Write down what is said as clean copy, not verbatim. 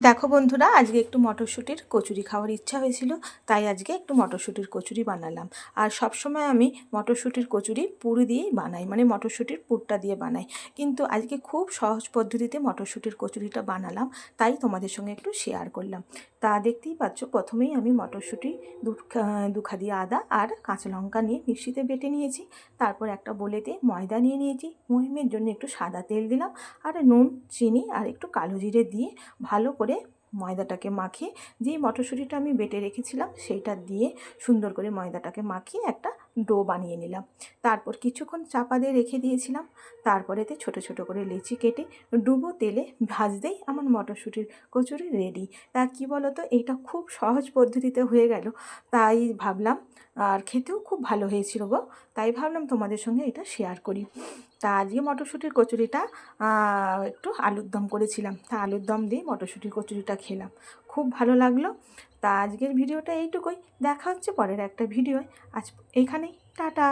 দেখো বন্ধুরা, আজকে একটু মটরশুঁটির কচুরি খাওয়ার ইচ্ছা হয়েছিল, তাই আজকে একটু মটরশুঁটির কচুরি বানালাম। আর সব সময় আমি মটরশুঁটির কচুরি পুর দিয়েই বানাই, মানে মটরশুঁটির পুরটা দিয়ে বানাই। কিন্তু আজকে খুব সহজ পদ্ধতিতে মটরশুঁটির কচুরিটা বানালাম, তাই তোমাদের সঙ্গে একটু শেয়ার করলাম। তা দেখতেই পাচ্ছ, প্রথমেই আমি মটরশুঁটি দুখা দিয়ে আদা আর কাঁচা লঙ্কা নিয়ে মিক্সিতে বেটে নিয়েছি। তারপর একটা বোলেতে ময়দা নিয়ে নিয়েছি, মহিমের জন্য একটু সাদা তেল দিলাম, আর নুন, চিনি আর একটু কালো জিরে দিয়ে ভালো করে ময়দাটাকে মাখিয়ে, যেই মটরশুঁটিটা আমি বেটে রেখেছিলাম সেইটা দিয়ে সুন্দর করে ময়দাটাকে মাখিয়ে একটা ডো বানিয়ে নিলাম। তারপর কিছুক্ষণ চাপা দিয়ে রেখে দিয়েছিলাম। তারপরেতে ছোট ছোট করে লেচি কেটে ডুবো তেলে ভাজতেই আমার মটরশুঁটির কচুরি রেডি। তা কী বলো তো, এইটা খুব সহজ পদ্ধতিতে হয়ে গেল, তাই ভাবলাম। আর খেতেও খুব ভালো হয়েছিল গো, তাই ভাবলাম তোমাদের সঙ্গে এটা শেয়ার করি। তা আজকে মটরশুঁটির কচুরিটা একটু আলুর দম করেছিলাম, তা আলুর দম দিয়ে মটরশুঁটির কচুরিটা খেলাম, খুব ভালো লাগলো। তা আজকের ভিডিওটা এইটুকুই, দেখা হচ্ছে পরের একটা ভিডিওয়। আজ এইখানেই, টাটা।